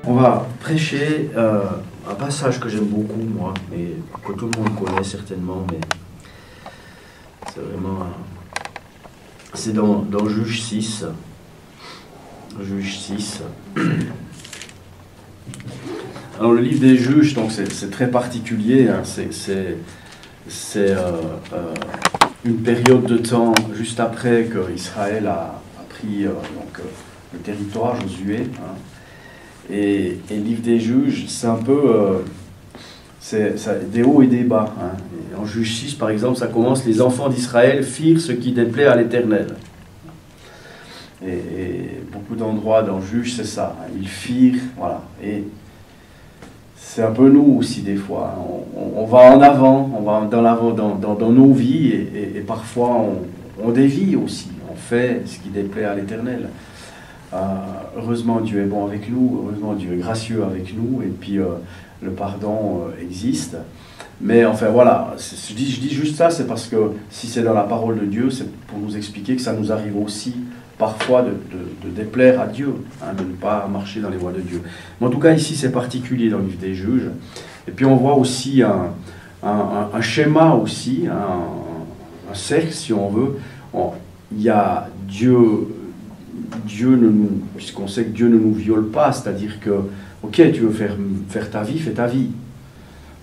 On va prêcher un passage que j'aime beaucoup, moi, et que tout le monde connaît certainement, mais c'est vraiment... C'est dans Juge 6. Juge 6. Alors le livre des Juges, donc c'est très particulier, hein, c'est une période de temps juste après qu'Israël a pris le territoire, Josué, hein. Et le livre des Juges, c'est un peu des hauts et des bas, hein. Et en Juge 6, par exemple, ça commence: les enfants d'Israël firent ce qui déplaît à l'Éternel. Et beaucoup d'endroits dans Juge, c'est ça, hein, ils firent, voilà. Et c'est un peu nous aussi des fois, on va en avant, on va dans nos vies, et parfois on dévie aussi, on fait ce qui déplaît à l'Éternel. Heureusement Dieu est bon avec nous, heureusement Dieu est gracieux avec nous, et puis le pardon existe. Mais enfin voilà, je dis juste ça, c'est parce que si c'est dans la parole de Dieu, c'est pour nous expliquer que ça nous arrive aussi parfois de déplaire à Dieu, hein, de ne pas marcher dans les voies de Dieu. Mais en tout cas ici c'est particulier dans le livre des Juges. Et puis on voit aussi un schéma aussi, un cercle si on veut. Il y a Dieu puisqu'on sait que Dieu ne nous viole pas, c'est-à-dire que, ok, tu veux faire ta vie, fais ta vie.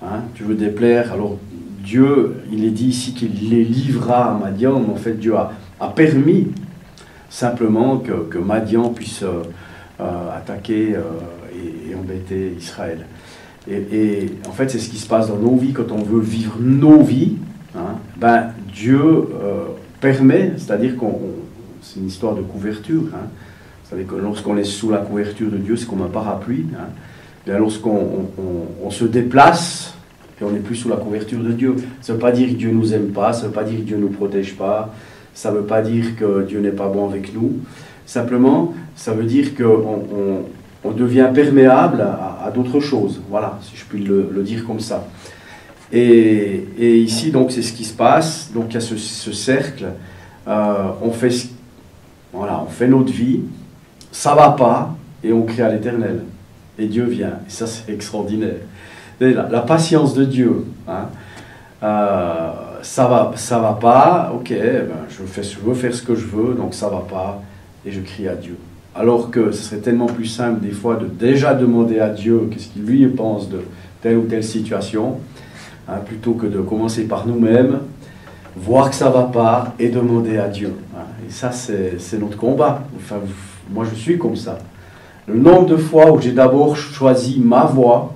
Hein, tu veux déplaire, alors Dieu, il est dit ici qu'il les livrera à Madian, mais en fait Dieu a permis simplement que Madian puisse attaquer et embêter Israël. Et en fait, c'est ce qui se passe dans nos vies quand on veut vivre nos vies. Hein, ben, Dieu permet, c'est-à-dire c'est une histoire de couverture. Hein. Vous savez que lorsqu'on est sous la couverture de Dieu, c'est comme un parapluie. Hein. Bien, lorsqu'on se déplace, et on n'est plus sous la couverture de Dieu, ça ne veut pas dire que Dieu ne nous aime pas, ça ne veut pas dire que Dieu ne nous protège pas, ça ne veut pas dire que Dieu n'est pas bon avec nous. Simplement, ça veut dire qu'on devient perméable à d'autres choses. Voilà, si je puis le dire comme ça. Et ici, donc, c'est ce qui se passe. Donc, il y a ce cercle. On fait notre vie, ça ne va pas, et on crie à l'Éternel. Et Dieu vient. Et ça, c'est extraordinaire. La patience de Dieu. Hein. Ça va pas, ok, ben, je veux faire ce que je veux, donc ça va pas, et je crie à Dieu. Alors que ce serait tellement plus simple des fois de déjà demander à Dieu qu'est-ce qu'il lui pense de telle ou telle situation, hein, plutôt que de commencer par nous-mêmes, voir que ça va pas et demander à Dieu. Hein. Et ça, c'est notre combat. Enfin, moi, je suis comme ça. Le nombre de fois où j'ai d'abord choisi ma voie,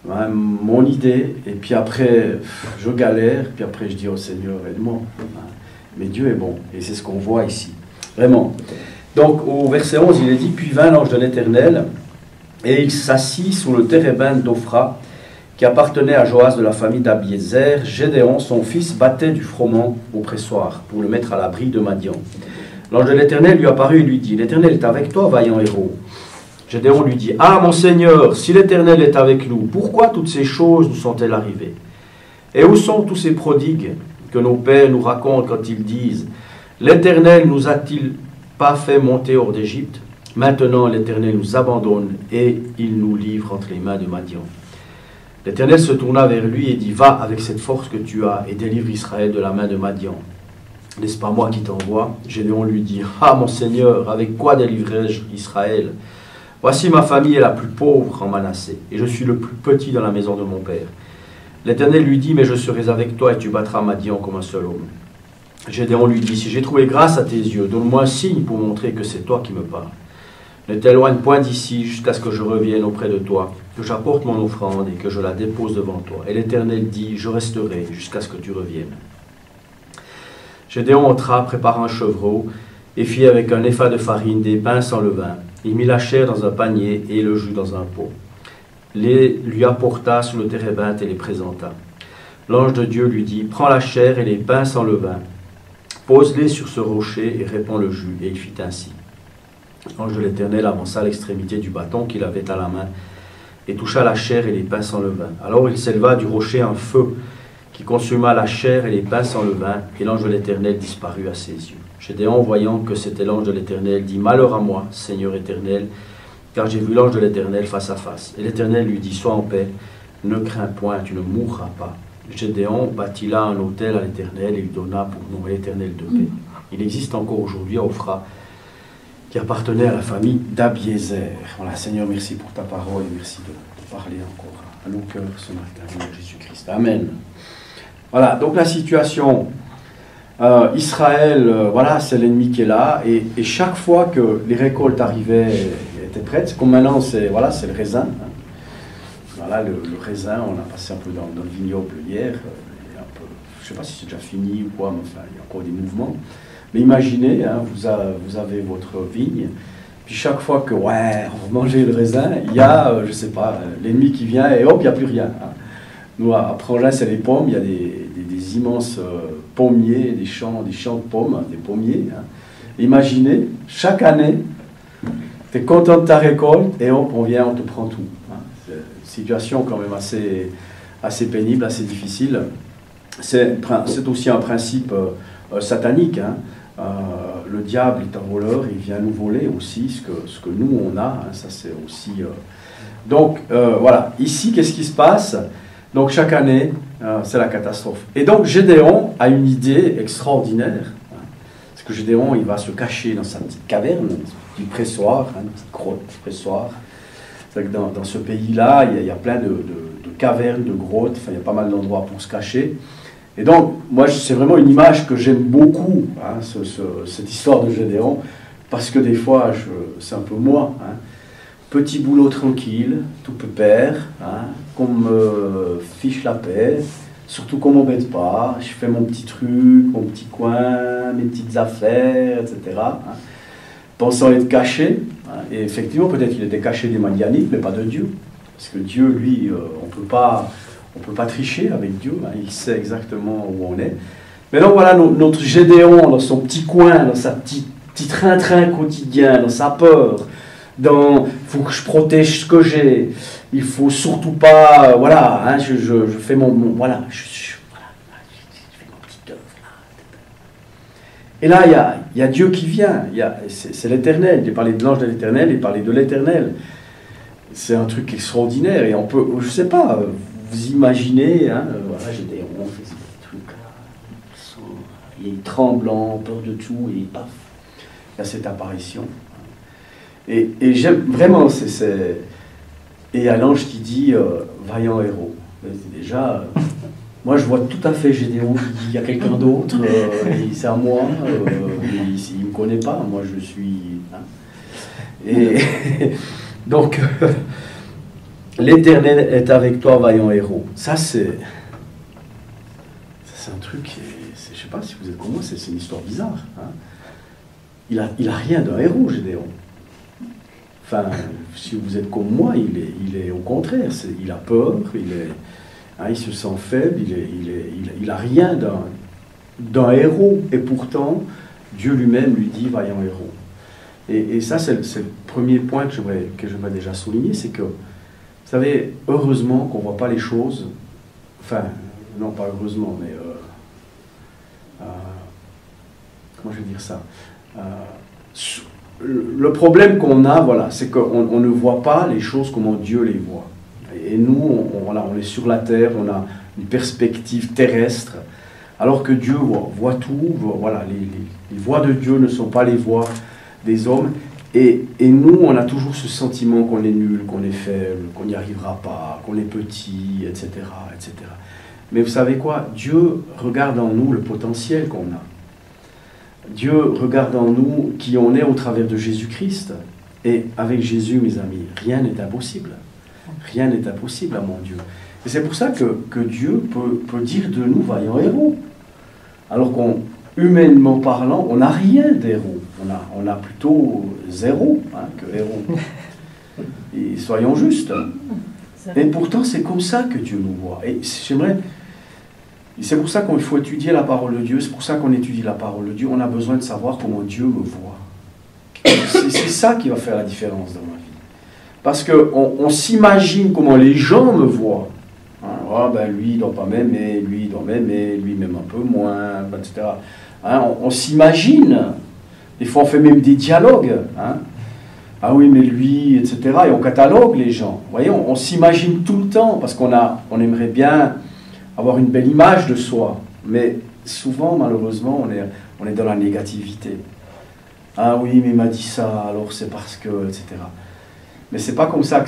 hein, mon idée, et puis après je galère, puis après je dis oh Seigneur aide-moi. Mais Dieu est bon, et c'est ce qu'on voit ici, vraiment. Donc au verset 11 il est dit: puis vint l'ange de l'Éternel, et il s'assit sur le térébinthe d'Ophra, qui appartenait à Joas de la famille d'Abiézer. Gédéon son fils battait du froment au pressoir, pour le mettre à l'abri de Madian. L'ange de l'Éternel lui apparut et lui dit: l'Éternel est avec toi, vaillant héros. Gédéon lui dit: ah mon Seigneur, si l'Éternel est avec nous, pourquoi toutes ces choses nous sont-elles arrivées? Et où sont tous ces prodigues que nos pères nous racontent quand ils disent: l'Éternel nous a-t-il pas fait monter hors d'Égypte? Maintenant l'Éternel nous abandonne et il nous livre entre les mains de Madian. L'Éternel se tourna vers lui et dit: va avec cette force que tu as et délivre Israël de la main de Madian. N'est-ce pas moi qui t'envoie? Gédéon lui dit: ah mon Seigneur, avec quoi délivrerai-je Israël? Voici ma famille est la plus pauvre en Manassé, et je suis le plus petit dans la maison de mon père. L'Éternel lui dit: mais je serai avec toi et tu battras Madian comme un seul homme. Gédéon lui dit: si j'ai trouvé grâce à tes yeux, donne-moi un signe pour montrer que c'est toi qui me parles. Ne t'éloigne point d'ici jusqu'à ce que je revienne auprès de toi, que j'apporte mon offrande et que je la dépose devant toi. Et l'Éternel dit: je resterai jusqu'à ce que tu reviennes. Gédéon entra, prépara un chevreau, et fit avec un épha de farine des pains sans levain. Il mit la chair dans un panier et le jus dans un pot. Les lui apporta sur le térébinthe et les présenta. L'ange de Dieu lui dit: prends la chair et les pains sans levain, pose-les sur ce rocher et répands le jus. Et il fit ainsi. L'ange de l'Éternel avança à l'extrémité du bâton qu'il avait à la main et toucha la chair et les pains sans levain. Alors il s'éleva du rocher un feu qui consuma la chair et les pains sans levain, et l'ange de l'Éternel disparut à ses yeux. Gédéon, voyant que c'était l'ange de l'Éternel, dit: malheur à moi, Seigneur Éternel, car j'ai vu l'ange de l'Éternel face à face. Et l'Éternel lui dit, sois en paix, ne crains point, tu ne mourras pas. Gédéon bâtit là un autel à l'Éternel et lui donna pour nom l'Éternel de paix. Il existe encore aujourd'hui à Ophra, qui appartenait à la famille d'Abiézer. Voilà, Seigneur, merci pour ta parole et merci de parler encore à nos cœurs ce matin, au nom de Jésus-Christ. Amen. Voilà, donc la situation, Israël, voilà, c'est l'ennemi qui est là, et chaque fois que les récoltes arrivaient, étaient prêtes, comme maintenant, c'est voilà, c'est le raisin. Hein. Voilà, le raisin, on a passé un peu dans le vignoble hier, un peu, je ne sais pas si c'est déjà fini ou quoi, mais enfin, il y a encore des mouvements. Mais imaginez, hein, vous avez votre vigne, puis chaque fois que, ouais, on va manger le raisin, il y a, je ne sais pas, l'ennemi qui vient et hop, il n'y a plus rien. Hein. Nous, à Prangin, c'est les pommes, il y a des immenses pommiers, des champs de pommes, des pommiers. Hein. Imaginez, chaque année, tu es content de ta récolte et hop, on vient, on te prend tout. Hein. C'est une situation quand même assez pénible, assez difficile. C'est aussi un principe satanique. Hein. Le diable est un voleur, il vient nous voler aussi ce que nous on a, hein, ça c'est aussi... Donc voilà, ici qu'est-ce qui se passe? Donc chaque année, c'est la catastrophe. Et donc Gédéon a une idée extraordinaire, hein, parce que Gédéon il va se cacher dans sa petite caverne, un petit pressoir, hein, une petite grotte pressoir. C'est que dans ce pays-là, il y a plein de cavernes, de grottes, enfin il y a pas mal d'endroits pour se cacher. Et donc, moi, c'est vraiment une image que j'aime beaucoup, hein, cette histoire de Gédéon, parce que des fois, c'est un peu moi. Hein. Petit boulot tranquille, tout pépère, hein, qu'on me fiche la paix, surtout qu'on ne m'embête pas, je fais mon petit truc, mon petit coin, mes petites affaires, etc. Hein, pensant être caché. Hein, et effectivement, peut-être qu'il était caché des Madianites, mais pas de Dieu. Parce que Dieu, lui, on ne peut pas tricher avec Dieu, hein, il sait exactement où on est. Mais donc voilà, notre Gédéon, dans son petit coin, dans sa petit train-train quotidien, dans sa peur, dans « il faut que je protège ce que j'ai », il ne faut surtout pas, voilà, hein, je fais voilà, je fais mon petite œuvre. Et là, il y a Dieu qui vient, c'est l'Éternel, il parlait de l'ange de l'Éternel, il parlait de l'Éternel. C'est un truc extraordinaire, et on peut, je ne sais pas, vous imaginez, hein, voilà, Gédéon faisait des trucs, il est tremblant, peur de tout, et paf, il y a cette apparition. Et j'aime vraiment, et il y a l'ange qui dit vaillant héros. Déjà, moi je vois tout à fait Gédéon qui dit il y a quelqu'un d'autre, c'est à moi, il ne me connaît pas, moi je suis. Hein. Et donc. L'Éternel est avec toi, vaillant héros. Ça, c'est un truc, je ne sais pas si vous êtes comme moi, c'est une histoire bizarre. Hein. Il a rien d'un héros, Gédéon. Enfin, si vous êtes comme moi, il est au contraire. Il a peur, il se sent faible, il a rien d'un héros. Et pourtant, Dieu lui-même lui dit, vaillant héros. Et ça, c'est le premier point que j'aimerais déjà souligner, c'est que vous savez, heureusement qu'on ne voit pas les choses, enfin, non pas heureusement, mais comment je vais dire ça, le problème qu'on a, voilà, c'est qu'on ne voit pas les choses comme Dieu les voit. Et nous, on est sur la terre, on a une perspective terrestre, alors que Dieu voit tout, voilà, les voies de Dieu ne sont pas les voies des hommes. Et nous, on a toujours ce sentiment qu'on est nul, qu'on est faible, qu'on n'y arrivera pas, qu'on est petit, etc., etc. Mais vous savez quoi? Dieu regarde en nous le potentiel qu'on a. Dieu regarde en nous qui on est au travers de Jésus-Christ. Et avec Jésus, mes amis, rien n'est impossible. Rien n'est impossible à mon Dieu. Et c'est pour ça que Dieu peut dire de nous vaillants héros. Alors humainement parlant, on n'a rien d'héros. On a plutôt zéro que héros. Et soyons justes. Et pourtant, c'est comme ça que Dieu nous voit. Et c'est pour ça qu'il faut étudier la parole de Dieu. C'est pour ça qu'on étudie la parole de Dieu. On a besoin de savoir comment Dieu me voit. C'est ça qui va faire la différence dans ma vie. Parce qu'on s'imagine comment les gens me voient. Hein, oh, ben lui, il ne doit pas m'aimer, lui, il doit m'aimer, lui, même un peu moins, etc. Hein, on s'imagine. Des fois, on fait même des dialogues. Hein. Ah oui, mais lui, etc. Et on catalogue les gens. Vous voyez, on s'imagine tout le temps, parce on aimerait bien avoir une belle image de soi. Mais souvent, malheureusement, on est dans la négativité. Ah oui, mais il m'a dit ça, alors c'est parce que, etc. Mais c'est pas comme ça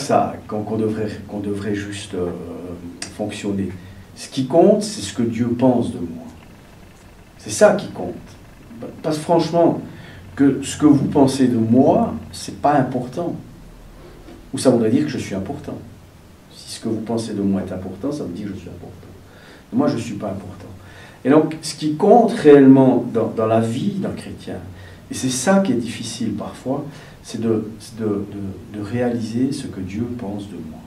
qu'on devrait juste fonctionner. Ce qui compte, c'est ce que Dieu pense de moi. C'est ça qui compte. Parce que franchement, que ce que vous pensez de moi, c'est pas important. Ou ça voudrait dire que je suis important. Si ce que vous pensez de moi est important, ça veut dire que je suis important. Moi, je ne suis pas important. Et donc, ce qui compte réellement dans la vie d'un chrétien, et c'est ça qui est difficile parfois, c'est de réaliser ce que Dieu pense de moi.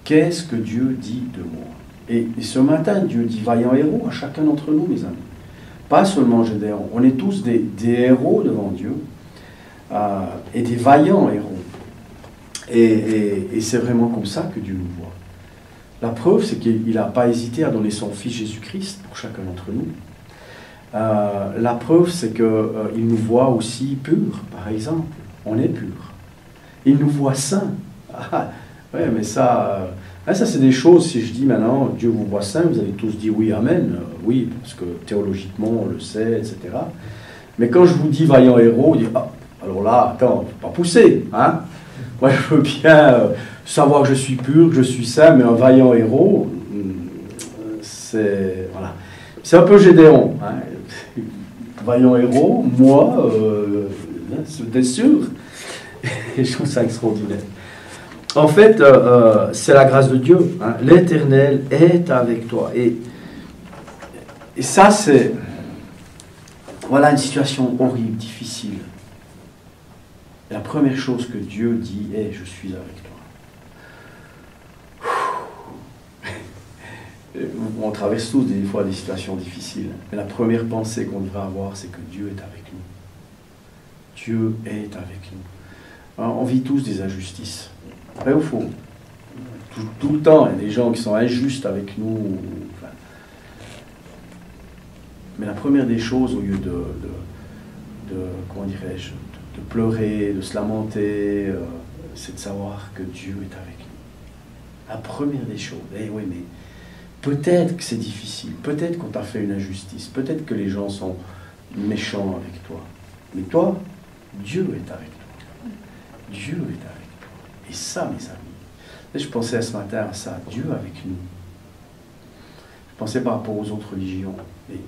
Qu'est-ce que Dieu dit de moi? Et ce matin, Dieu dit vaillant héros à chacun d'entre nous, mes amis. Pas seulement Gédéon. On est tous des héros devant Dieu et des vaillants héros. Et c'est vraiment comme ça que Dieu nous voit. La preuve, c'est qu'il n'a pas hésité à donner son Fils Jésus-Christ pour chacun d'entre nous. La preuve, c'est qu'il nous voit aussi purs, par exemple. On est purs. Il nous voit saints. Ah, ouais, mais ça c'est des choses, si je dis maintenant, Dieu vous voit saint, vous allez tous dire oui, amen. Oui, parce que théologiquement, on le sait, etc. Mais quand je vous dis vaillant héros, vous dites, ah, alors là, attends, faut pas pousser, hein. Moi, je veux bien savoir que je suis pur, que je suis saint, mais un vaillant héros, c'est... Voilà. C'est un peu Gédéon. Hein. Vaillant héros, moi, c'était sûr. Et je trouve ça extraordinaire. En fait, c'est la grâce de Dieu. Hein. L'Éternel est avec toi. Et ça, c'est... Voilà une situation horrible, difficile. Et la première chose que Dieu dit est « Je suis avec toi ». On traverse tous des fois des situations difficiles. Mais la première pensée qu'on devrait avoir, c'est que Dieu est avec nous. Dieu est avec nous. On vit tous des injustices. Vrai ou faux? Tout le temps, il y a des gens qui sont injustes avec nous. Enfin. Mais la première des choses, au lieu comment dirais-je, de pleurer, de se lamenter, c'est de savoir que Dieu est avec nous. La première des choses. Eh oui, mais peut-être que c'est difficile, peut-être qu'on t'a fait une injustice, peut-être que les gens sont méchants avec toi. Mais toi, Dieu est avec toi. Dieu est avec toi. Et ça, mes amis, je pensais ce matin à ça, Dieu avec nous. Je pensais par rapport aux autres religions. Mais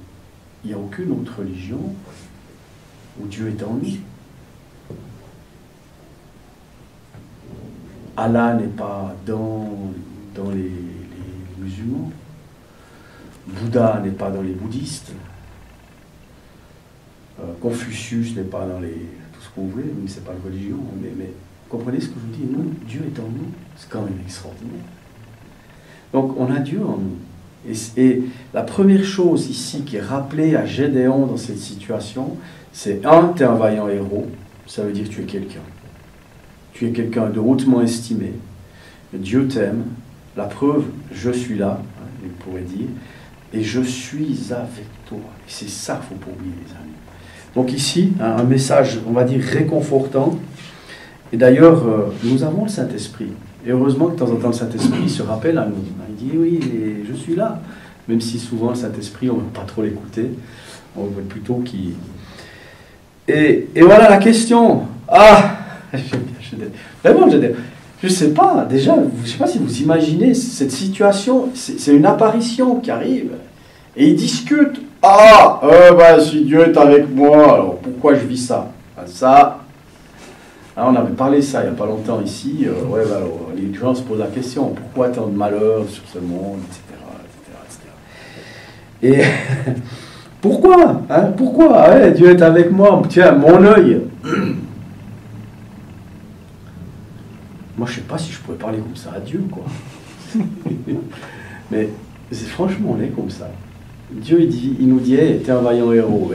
il n'y a aucune autre religion où Dieu est en nous. Allah n'est pas dans les musulmans. Bouddha n'est pas dans les bouddhistes. Confucius n'est pas dans tout ce qu'on voulait, mais ce n'est pas une religion. Mais comprenez ce que je vous dis? Nous, Dieu est en nous. C'est quand même extraordinaire. Donc, on a Dieu en nous. Et la première chose ici qui est rappelée à Gédéon dans cette situation, c'est tu es un vaillant héros. Ça veut dire que tu es quelqu'un. Tu es quelqu'un de hautement estimé. Dieu t'aime. La preuve, je suis là, hein, il pourrait dire. Et je suis avec toi. Et c'est ça qu'il ne faut pas oublier, les amis. Donc ici, un message, on va dire, réconfortant. Et d'ailleurs, nous avons le Saint-Esprit. Et heureusement que de temps en temps, le Saint-Esprit se rappelle à nous. Il dit, oui, je suis là. Même si souvent, le Saint-Esprit, on ne veut pas trop l'écouter. On veut plutôt qu'il... Et voilà la question. Ah, vraiment, je ne sais pas, déjà, je ne sais pas si vous imaginez cette situation, c'est une apparition qui arrive. Et ils discutent. Ah, si Dieu est avec moi, alors pourquoi je vis ça? Ça... Alors, on avait parlé de ça il n'y a pas longtemps ici. Alors, les gens se posent la question, pourquoi tant de malheur sur ce monde, etc. Et pourquoi hein, pourquoi ouais, Dieu est avec moi, tiens, mon œil. Moi, je ne sais pas si je pourrais parler comme ça à Dieu, quoi. Mais franchement, on est comme ça. Dieu, il nous dit, hey, t'es un vaillant héros.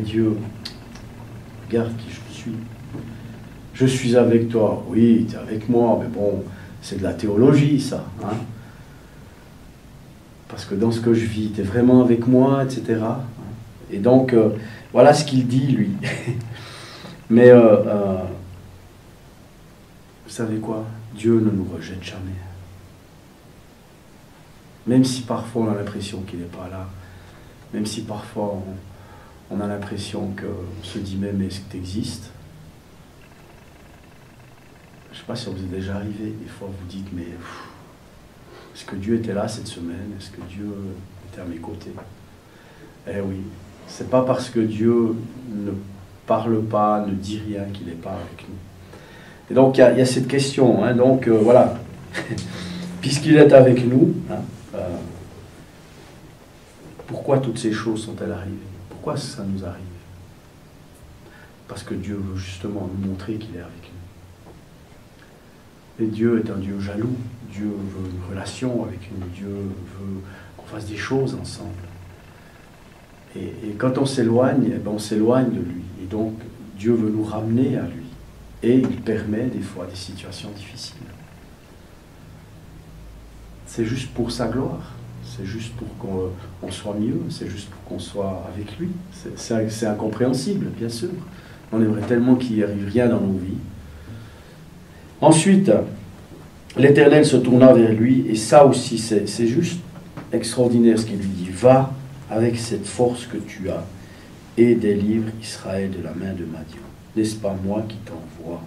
Dieu, regarde qui je suis. Je suis avec toi. Oui, tu es avec moi, mais bon, c'est de la théologie, ça. Hein? Parce que dans ce que je vis, tu es vraiment avec moi, etc. Et donc, voilà ce qu'il dit, lui. Mais savez quoi? Dieu ne nous rejette jamais. Même si parfois on a l'impression qu'il n'est pas là, même si parfois on a l'impression qu'on se dit même est-ce que tu existes? Je ne sais pas si vous est déjà arrivé, des fois vous dites mais est-ce que Dieu était là cette semaine? Est-ce que Dieu était à mes côtés? Eh oui, c'est pas parce que Dieu ne parle pas, ne dit rien qu'il n'est pas avec nous. Et donc il y a cette question, hein, donc voilà, puisqu'il est avec nous, hein, pourquoi toutes ces choses sont-elles arrivées? Pourquoi ça nous arrive? Parce que Dieu veut justement nous montrer qu'il est avec nous. Et Dieu est un Dieu jaloux. Dieu veut une relation avec nous. Dieu veut qu'on fasse des choses ensemble. Et quand on s'éloigne, eh ben on s'éloigne de lui. Et donc, Dieu veut nous ramener à lui. Et il permet des fois des situations difficiles. C'est juste pour sa gloire. C'est juste pour qu'on soit mieux. C'est juste pour qu'on soit avec lui. C'est incompréhensible, bien sûr. On aimerait tellement qu'il n'y arrive rien dans nos vies. Ensuite, l'Éternel se tourna vers lui, et ça aussi, c'est juste extraordinaire ce qu'il lui dit. Va avec cette force que tu as, et délivre Israël de la main de Madian. N'est-ce pas moi qui t'envoie?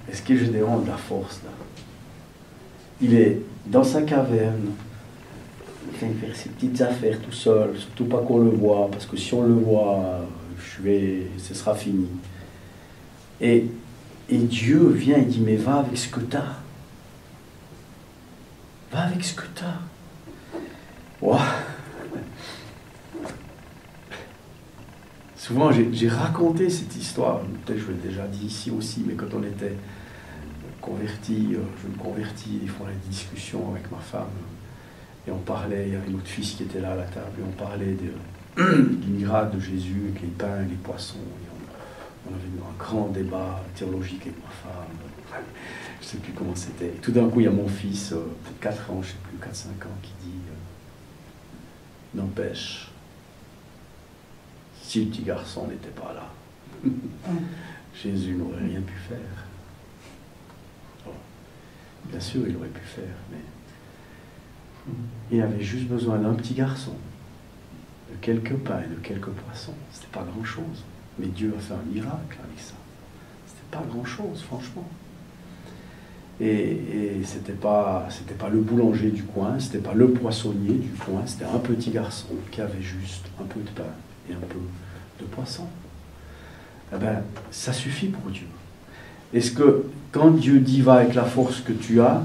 Est-ce que Gédéon a de la force là? Il est dans sa caverne, il fait faire ses petites affaires tout seul, surtout pas qu'on le voit, parce que si on le voit, ce sera fini. Et Dieu vient et dit, mais va avec ce que tu as. Va avec ce que tu as. Wow. Souvent, j'ai raconté cette histoire, peut-être je l'ai déjà dit ici aussi, mais quand on était convertis, je me convertis, des fois on avait des discussions avec ma femme, et on parlait, il y avait notre fils qui était là à la table, et on parlait du miracle de Jésus avec les pains et les poissons. Et on avait eu un grand débat théologique avec ma femme. Je ne sais plus comment c'était. Et tout d'un coup, il y a mon fils, peut-être 4 ans, je ne sais plus, 4-5 ans, qui dit n'empêche, si le petit garçon n'était pas là, Jésus n'aurait rien pu faire. Bon, bien sûr, il aurait pu faire, mais il avait juste besoin d'un petit garçon, de quelques pains et de quelques poissons. C'était pas grand-chose. Mais Dieu a fait un miracle avec ça. C'était pas grand-chose, franchement. Et c'était pas le boulanger du coin, c'était pas le poissonnier du coin, c'était un petit garçon qui avait juste un peu de pain et un peu de poisson. Eh bien, ça suffit pour Dieu. Est-ce que quand Dieu dit va avec la force que tu as,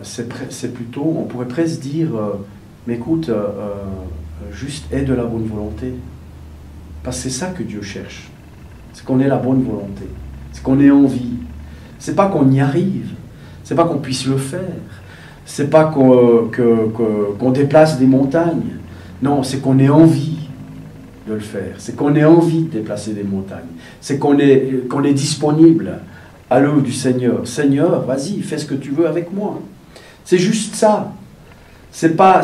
c'est plutôt, on pourrait presque dire, mais écoute, juste aie de la bonne volonté. Parce que c'est ça que Dieu cherche. C'est qu'on ait la bonne volonté. C'est qu'on ait envie. C'est pas qu'on y arrive. C'est pas qu'on puisse le faire. C'est pas qu'on déplace des montagnes. Non, c'est qu'on ait envie de le faire. C'est qu'on ait envie de déplacer des montagnes. C'est qu'on est disponible à l'œuvre du Seigneur. Seigneur, vas-y, fais ce que tu veux avec moi. C'est juste ça. C'est pas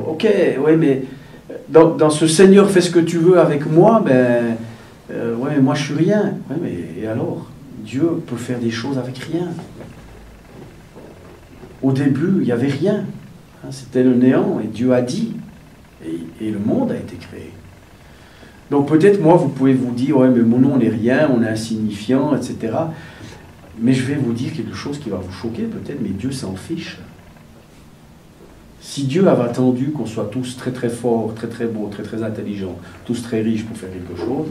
ok, ouais, mais dans ce Seigneur, fais ce que tu veux avec moi, ben, ouais, moi je suis rien. Ouais, mais et alors? Dieu peut faire des choses avec rien. Au début, il n'y avait rien. Hein, c'était le néant, et Dieu a dit. Et le monde a été créé. Donc peut-être, moi, vous pouvez vous dire, ouais, mais nous, on n'est rien, on est insignifiant, etc. Mais je vais vous dire quelque chose qui va vous choquer, peut-être, mais Dieu s'en fiche. Si Dieu avait attendu qu'on soit tous très très forts, très très beaux, très très intelligents, tous très riches pour faire quelque chose,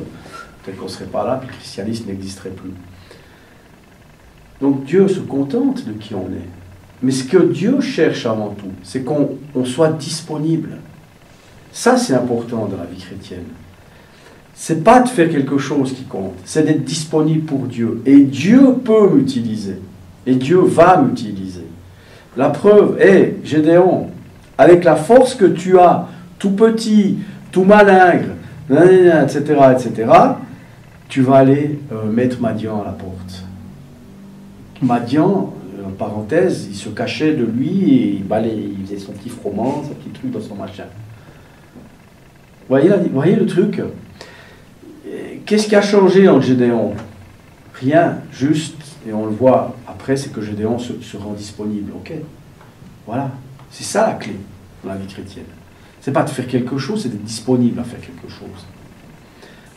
peut-être qu'on ne serait pas là, puis le christianisme n'existerait plus. Donc Dieu se contente de qui on est. Mais ce que Dieu cherche avant tout, c'est qu'on soit disponible. Ça, c'est important dans la vie chrétienne. C'est pas de faire quelque chose qui compte, c'est d'être disponible pour Dieu. Et Dieu peut m'utiliser. Et Dieu va m'utiliser. La preuve est, Gédéon, avec la force que tu as, tout petit, tout malingre, etc., etc., tu vas aller mettre Madian à la porte. Madian, en parenthèse, il se cachait de lui et il faisait son petit froment, son petit truc dans son machin. Voyez le truc? Qu'est-ce qui a changé entre Gédéon? Rien, juste, et on le voit après, c'est que Gédéon se rend disponible. Ok, voilà, c'est ça la clé dans la vie chrétienne. C'est pas de faire quelque chose, c'est d'être disponible à faire quelque chose.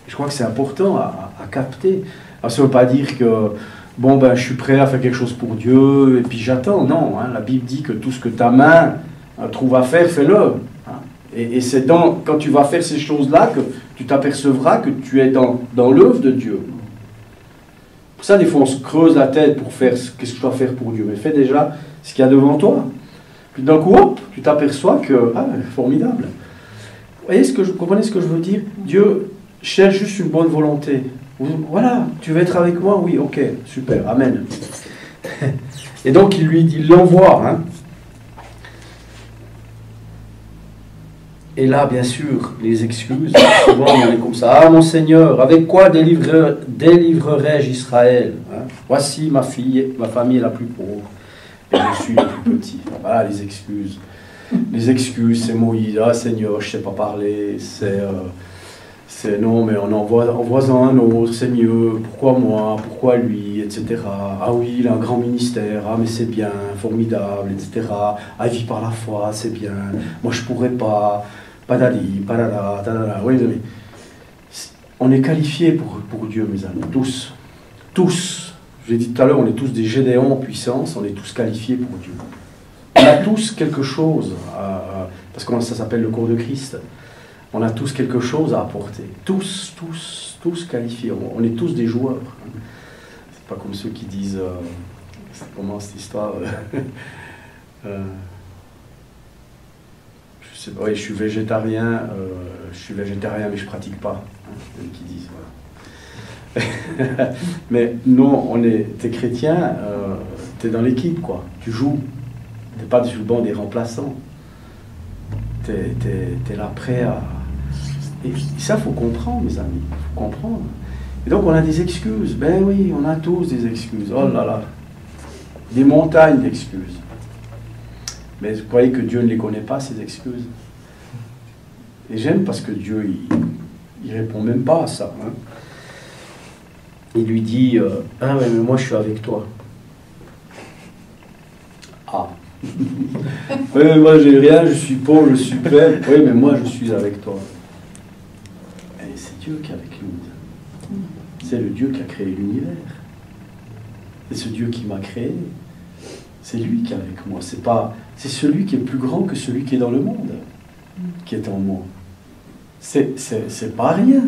Je crois que c'est important à capter. Alors, ça ne veut pas dire que, bon, ben, je suis prêt à faire quelque chose pour Dieu, et puis j'attends. Non, hein, la Bible dit que tout ce que ta main trouve à faire, fais-le. Hein. Et c'est quand tu vas faire ces choses-là que tu t'apercevras que tu es dans l'œuvre de Dieu. Pour ça, des fois, on se creuse la tête pour faire qu'est-ce que je dois faire pour Dieu. Mais fais déjà ce qu'il y a devant toi. Puis d'un coup, hop, tu t'aperçois que, formidable. Vous comprenez ce que je veux dire? Dieu cherche juste une bonne volonté. Voilà, tu veux être avec moi? Oui, ok, super, amen. Et donc, il l'envoie. Hein. Et là, bien sûr, les excuses, souvent on est comme ça. Ah, mon Seigneur, avec quoi délivrerai-je Israël? Hein? Voici ma famille est la plus pauvre, et je suis le plus petit. Voilà les excuses. Les excuses, c'est Moïse. Ah, Seigneur, je ne sais pas parler. C'est non, mais envoie-en un autre, c'est mieux. Pourquoi moi? Pourquoi lui? Etc. Ah oui, il a un grand ministère. Ah, mais c'est bien, formidable, etc. Ah, il vit par la foi, c'est bien. Moi, je ne pourrais pas. Padali, padala, tadala. Oui, mes amis. On est qualifiés pour Dieu, mes amis. Tous. Tous. Je l'ai dit tout à l'heure, on est tous des Gédéons en puissance. On est tous qualifiés pour Dieu. On a tous quelque chose. Parce que ça s'appelle le corps de Christ. On a tous quelque chose à apporter. Tous qualifiés. On est tous des joueurs. C'est pas comme ceux qui disent... comment cette histoire je suis végétarien, mais je pratique pas. Hein, qui disent, voilà. Mais non, t'es chrétien, t'es dans l'équipe, quoi. Tu joues. T'es pas sur le banc des remplaçants. T'es là prêt à... Et ça, il faut comprendre, mes amis. Il faut comprendre. Et donc, on a des excuses. Ben oui, on a tous des excuses. Oh là là. Des montagnes d'excuses. Mais vous croyez que Dieu ne les connaît pas, ces excuses? Et j'aime parce que Dieu, il répond même pas à ça. Hein. Il lui dit, ah mais moi je suis avec toi. Ah. Oui, mais moi j'ai rien, je suis pauvre, je suis faible. Oui, mais moi je suis avec toi. Et c'est Dieu qui est avec nous. C'est le Dieu qui a créé l'univers. C'est ce Dieu qui m'a créé. C'est lui qui est avec moi. C'est celui qui est plus grand que celui qui est dans le monde, qui est en moi. C'est pas rien.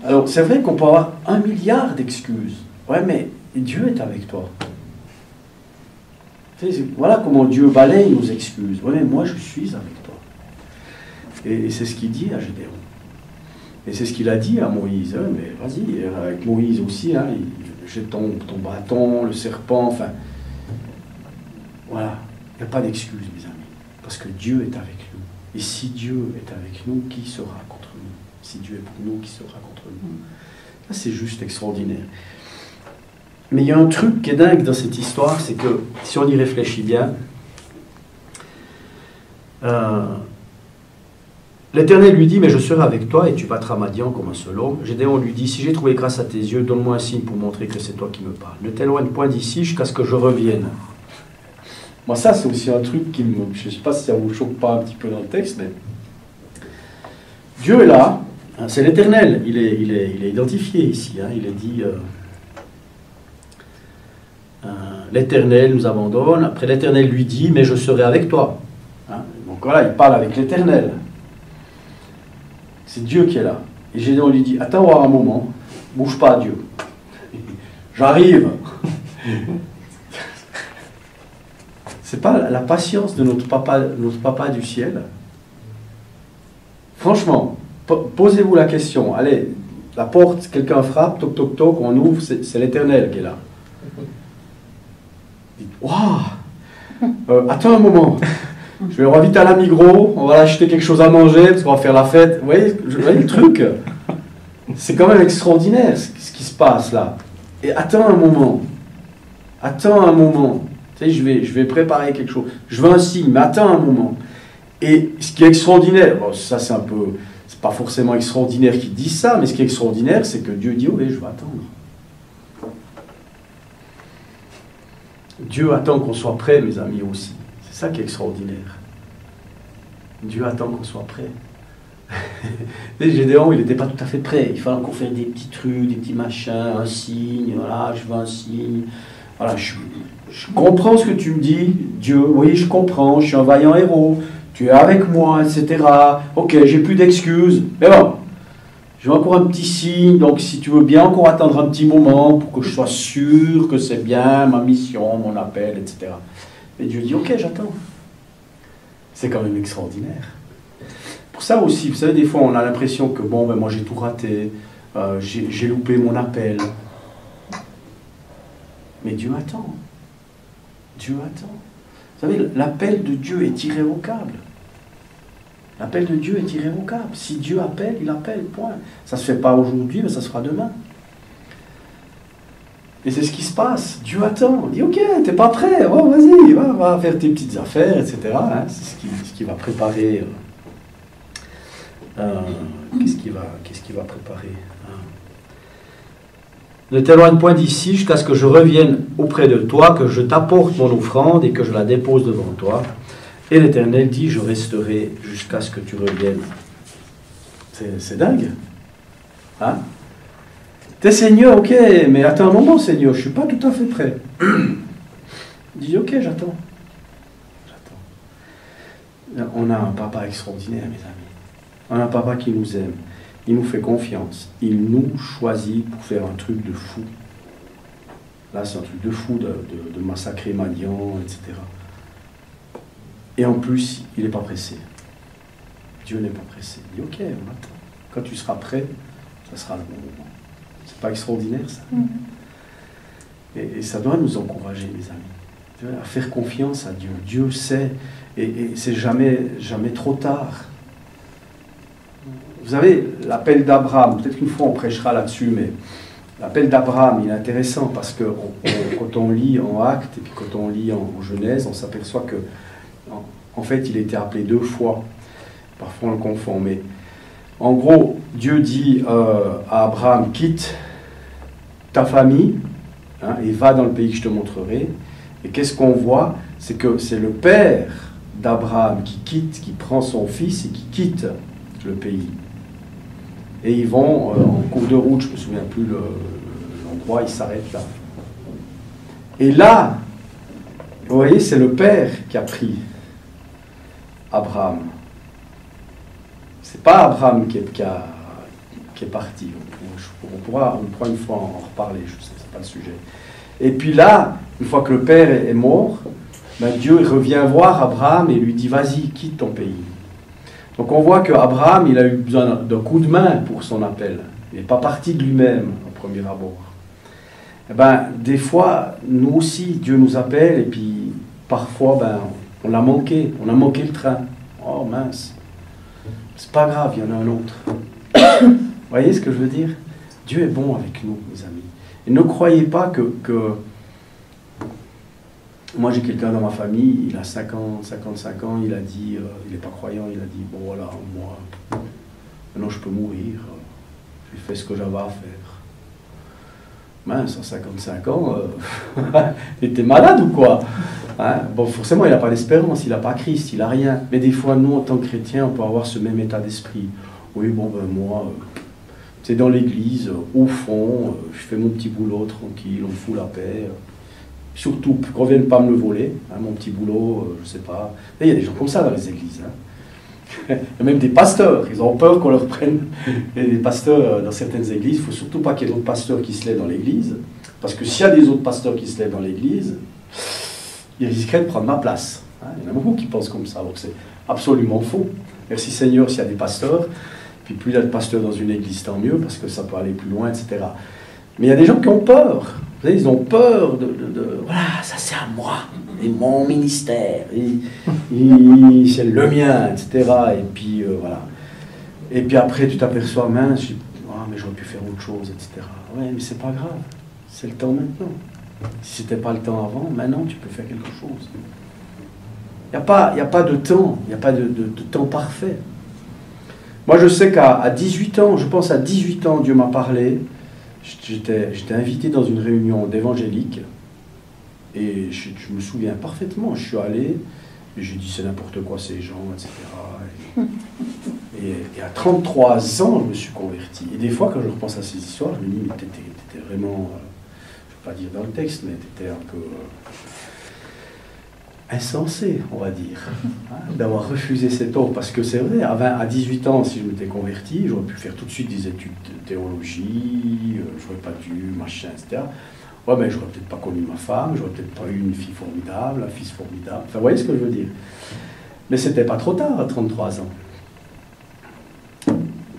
Alors, c'est vrai qu'on peut avoir 1 milliard d'excuses. Ouais, mais Dieu est avec toi. Voilà comment Dieu balaye nos excuses. Ouais, mais moi, je suis avec toi. Et c'est ce qu'il dit à Gédéon. Et c'est ce qu'il a dit à Moïse. Hein, mais vas-y, avec Moïse aussi, hein, j'ai ton bâton, le serpent, enfin... Voilà, il n'y a pas d'excuse, mes amis, parce que Dieu est avec nous. Et si Dieu est avec nous, qui sera contre nous? Si Dieu est pour nous, qui sera contre nous? Ça, c'est juste extraordinaire. Mais il y a un truc qui est dingue dans cette histoire, c'est que, si on y réfléchit bien, l'Éternel lui dit, mais je serai avec toi et tu battras Madian comme un seul homme. Gédéon lui dit, si j'ai trouvé grâce à tes yeux, donne-moi un signe pour montrer que c'est toi qui me parles. Ne t'éloigne point d'ici jusqu'à ce que je revienne. Moi, ça, c'est aussi un truc qui me... Je ne sais pas si ça vous choque pas un petit peu dans le texte, mais... Dieu est là, hein, c'est l'Éternel, il est identifié ici, hein, il est dit... l'Éternel nous abandonne, après l'Éternel lui dit, mais je serai avec toi. Hein, donc voilà, il parle avec l'Éternel. C'est Dieu qui est là. Et Gédéon lui dit, attends voir un moment, bouge pas Dieu. J'arrive. C'est pas la patience de notre papa du ciel. Franchement, posez-vous la question. Allez, la porte, quelqu'un frappe, toc toc toc, on ouvre, c'est l'Éternel qui est là. Dites, waouh, attends un moment. Je vais vite à la Migros, on va acheter quelque chose à manger parce qu'on va faire la fête. Vous voyez le truc? C'est quand même extraordinaire ce qui se passe là. Et attends un moment. Attends un moment. Tu sais, je vais préparer quelque chose. Je veux un signe, mais attends un moment. Et ce qui est extraordinaire, bon, ça c'est pas forcément extraordinaire qu'ils disent ça, mais ce qui est extraordinaire, c'est que Dieu dit, oui, je vais attendre. Dieu attend qu'on soit prêt, mes amis, aussi. C'est ça qui est extraordinaire. Dieu attend qu'on soit prêt. Gédéon, il n'était pas tout à fait prêt. Il fallait encore faire des petits trucs, des petits machins, un signe, voilà, je veux un signe. Voilà, je comprends ce que tu me dis, Dieu, oui, je comprends, je suis un vaillant héros, tu es avec moi, etc. Ok, j'ai plus d'excuses, mais bon, j'ai encore un petit signe, donc si tu veux bien encore attendre un petit moment pour que je sois sûr que c'est bien ma mission, mon appel, etc. Et Dieu dit, ok, j'attends. C'est quand même extraordinaire. Pour ça aussi, vous savez, des fois on a l'impression que bon, ben moi j'ai tout raté, j'ai loupé mon appel. Mais Dieu attend. Dieu attend. Vous savez, l'appel de Dieu est irrévocable. L'appel de Dieu est irrévocable. Si Dieu appelle, il appelle, point. Ça ne se fait pas aujourd'hui, mais ça se fera demain. Et c'est ce qui se passe. Dieu attend. Il dit, ok, t'es pas prêt, oh, vas-y, va faire tes petites affaires, etc. Hein, c'est ce qui va préparer. Qu'est-ce qu'il va préparer? Ne t'éloigne point d'ici jusqu'à ce que je revienne auprès de toi, que je t'apporte mon offrande et que je la dépose devant toi. Et l'Éternel dit, je resterai jusqu'à ce que tu reviennes. C'est dingue. Hein? T'es Seigneur, ok, mais attends un moment, Seigneur, je ne suis pas tout à fait prêt. Il dit, ok, j'attends. On a un papa extraordinaire, mes amis. On a un papa qui nous aime. Il nous fait confiance. Il nous choisit pour faire un truc de fou. Là, c'est un truc de fou de massacrer Madian, etc. Et en plus, il n'est pas pressé. Dieu n'est pas pressé. Il dit, ok, on attend. Quand tu seras prêt, ça sera le bon moment. C'est pas extraordinaire, ça? Et ça doit nous encourager, mes amis, à faire confiance à Dieu. Dieu sait, et c'est jamais trop tard. Vous savez, l'appel d'Abraham, peut-être qu'une fois on prêchera là-dessus, mais l'appel d'Abraham, il est intéressant parce que quand on lit en Actes et puis quand on lit en Genèse, on s'aperçoit que en fait, il était appelé 2 fois. Parfois, on le confond, mais en gros, Dieu dit à Abraham, quitte ta famille et va dans le pays que je te montrerai. Et qu'est-ce qu'on voit? C'est que c'est le père d'Abraham qui prend son fils et qui quitte le pays. Et ils vont en cours de route, je ne me souviens plus l'endroit, ils s'arrêtent là. Et là, vous voyez, c'est le père qui a pris Abraham. C'est pas Abraham qui est parti. On pourra une fois en reparler, je sais, c'est pas le sujet. Et puis là, une fois que le père est mort, ben Dieu revient voir Abraham et lui dit, vas-y, quitte ton pays. Donc on voit qu'Abraham, il a eu besoin d'un coup de main pour son appel. Il n'est pas parti de lui-même au premier abord. Eh ben, des fois, nous aussi, Dieu nous appelle et puis parfois, ben, on a manqué le train. Oh mince, c'est pas grave, il y en a un autre. Vous voyez ce que je veux dire? Dieu est bon avec nous, mes amis. Et ne croyez pas que moi, j'ai quelqu'un dans ma famille, il a 55 ans, il a dit, il n'est pas croyant, il a dit, bon voilà, moi, maintenant je peux mourir, j'ai fait ce que j'avais à faire. Mince, à 55 ans, il était malade ou quoi? Hein? Bon, forcément, il n'a pas d'espérance, il n'a pas Christ, il n'a rien. Mais des fois, nous, en tant que chrétiens, on peut avoir ce même état d'esprit. Oui, bon, ben moi, c'est dans l'église, au fond, je fais mon petit boulot tranquille, on me fout la paix. Surtout qu'on ne vienne pas me le voler, hein, mon petit boulot, je ne sais pas. Mais il y a des gens comme ça dans les églises. Hein. Il y a même des pasteurs, ils ont peur qu'on leur prenne. Il y a des pasteurs dans certaines églises, il ne faut surtout pas qu'il y ait d'autres pasteurs qui se lèvent dans l'église, parce que s'il y a des autres pasteurs qui se lèvent dans l'église, ils risqueraient de prendre ma place. Hein. Il y en a beaucoup qui pensent comme ça, donc c'est absolument faux. Merci Seigneur s'il y a des pasteurs, puis plus il y a de pasteurs dans une église, tant mieux, parce que ça peut aller plus loin, etc. Mais il y a des gens qui ont peur. Vous savez, ils ont peur voilà, ça c'est à moi, et mon ministère, c'est le mien, etc. Et puis voilà. Et puis après, tu t'aperçois, mince, mais j'aurais pu faire autre chose, etc. Ouais, mais c'est pas grave, c'est le temps maintenant. Si c'était pas le temps avant, maintenant tu peux faire quelque chose. Il n'y a pas de temps, il n'y a pas de temps parfait. Moi, je sais qu'à 18 ans, je pense à 18 ans, Dieu m'a parlé. J'étais invité dans une réunion d'évangéliques. Et je me souviens parfaitement. Je suis allé, et j'ai dit c'est n'importe quoi ces gens, etc. Et à 33 ans, je me suis converti. Et des fois, quand je repense à ces histoires, je me dis, mais t'étais vraiment, je ne vais pas dire dans le texte, mais t'étais un peu insensé, on va dire, hein, d'avoir refusé cette offre. Parce que c'est vrai, à 18 ans, si je m'étais converti, j'aurais pu faire tout de suite des études de théologie, j'aurais pas dû, machin, etc. Ouais, mais j'aurais peut-être pas connu ma femme, j'aurais peut-être pas eu une fille formidable, un fils formidable. Enfin, vous voyez ce que je veux dire. Mais c'était pas trop tard, à 33 ans.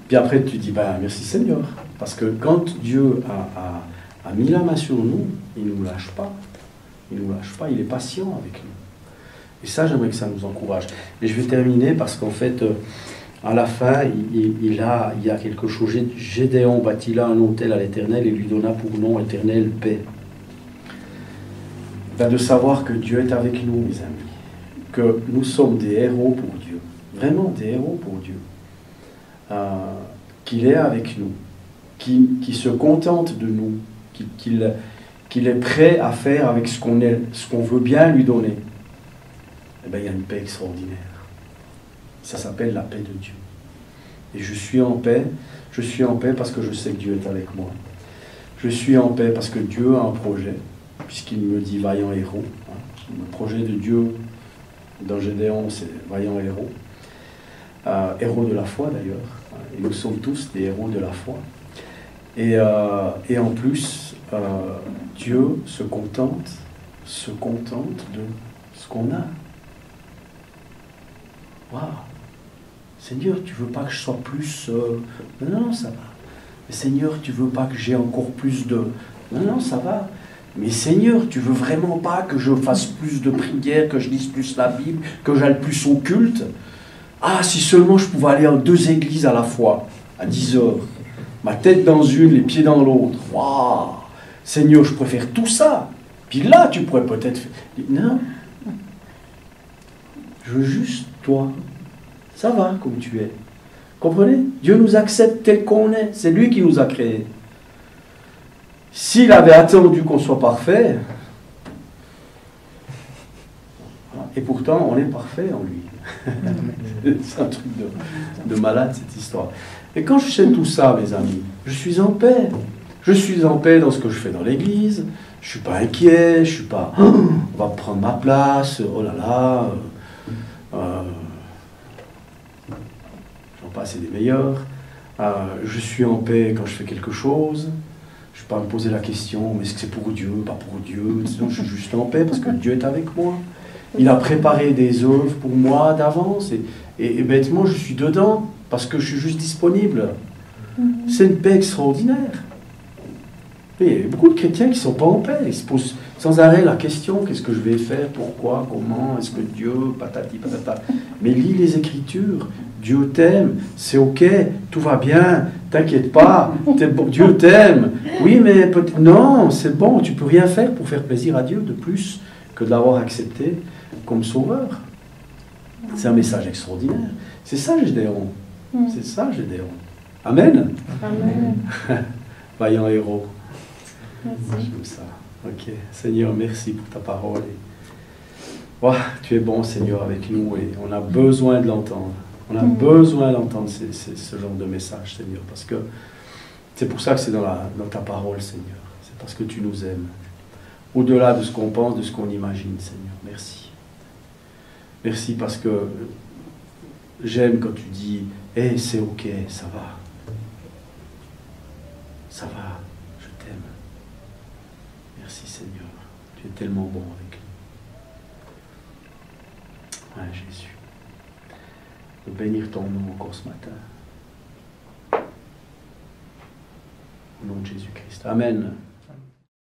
Puis après, tu dis, ben, merci Seigneur. Parce que quand Dieu a mis la main sur nous, il ne nous lâche pas. Il ne nous lâche pas, il est patient avec nous. Et ça, j'aimerais que ça nous encourage. Et je vais terminer parce qu'en fait, à la fin, il y a quelque chose. Gédéon bâtit là un autel à l'Éternel et lui donna pour nom éternel paix. Ben, de savoir que Dieu est avec nous, mes amis. Que nous sommes des héros pour Dieu. Vraiment des héros pour Dieu. Qu'il est avec nous. Qui se contente de nous. Qu'il est prêt à faire avec ce qu'on veut bien lui donner. Eh bien, il y a une paix extraordinaire. Ça s'appelle la paix de Dieu. Et je suis en paix. Je suis en paix parce que je sais que Dieu est avec moi. Je suis en paix parce que Dieu a un projet, puisqu'il me dit vaillant héros. Le projet de Dieu dans Gédéon, c'est vaillant héros. Héros de la foi d'ailleurs. Et nous sommes tous des héros de la foi. Et en plus, Dieu se contente de ce qu'on a. Waouh! Seigneur, tu veux pas que je sois plus... Non, ça va. Mais Seigneur, tu veux pas que j'ai encore plus de... Non, ça va. Mais Seigneur, tu veux vraiment pas que je fasse plus de prières, que je lise plus la Bible, que j'aille plus au culte? Ah, si seulement je pouvais aller en 2 églises à la fois, à 10 heures. Ma tête dans une, les pieds dans l'autre. Waouh! Seigneur, je préfère tout ça. Puis là, tu pourrais peut-être... Non. Je veux juste toi. Ça va comme tu es. Comprenez? Dieu nous accepte tel qu'on est. C'est lui qui nous a créés. S'il avait attendu qu'on soit parfait, et pourtant on est parfait en lui. C'est un truc de malade cette histoire. Et quand je sais tout ça, mes amis, je suis en paix. Je suis en paix dans ce que je fais dans l'église. Je ne suis pas inquiet. Je ne suis pas... on va prendre ma place. Oh là là. J'en passe et des meilleurs. Je suis en paix quand je fais quelque chose. Je ne vais pas me poser la question, mais est-ce que c'est pour Dieu, pas pour Dieu? Sinon, je suis juste en paix parce que Dieu est avec moi. Il a préparé des œuvres pour moi d'avance. Et bêtement, je suis dedans parce que je suis juste disponible. C'est une paix extraordinaire. Mais il y a beaucoup de chrétiens qui ne sont pas en paix. Ils se posent sans arrêt la question, qu'est-ce que je vais faire, pourquoi, comment, est-ce que Dieu, patati, patata. Mais lis les Écritures. Dieu t'aime, c'est ok, tout va bien, t'inquiète pas, Dieu t'aime. Oui, mais non, c'est bon, tu peux rien faire pour faire plaisir à Dieu de plus que de l'avoir accepté comme sauveur. C'est un message extraordinaire. C'est ça, Gédéon. C'est ça, Gédéon. Amen. Amen. Vaillant héros. Merci. Comme ça. Ok. Seigneur, merci pour ta parole. Oh, tu es bon, Seigneur, avec nous et on a besoin de l'entendre. On a besoin d'entendre ce genre de message, Seigneur, parce que c'est pour ça que c'est dans ta parole, Seigneur. C'est parce que tu nous aimes. Au-delà de ce qu'on pense, de ce qu'on imagine, Seigneur. Merci. Merci parce que j'aime quand tu dis « Hey, c'est ok, ça va. Ça va, je t'aime. » Merci, Seigneur. Tu es tellement bon avec nous. Ouais, Jésus. De bénir ton nom encore ce matin. Au nom de Jésus-Christ. Amen.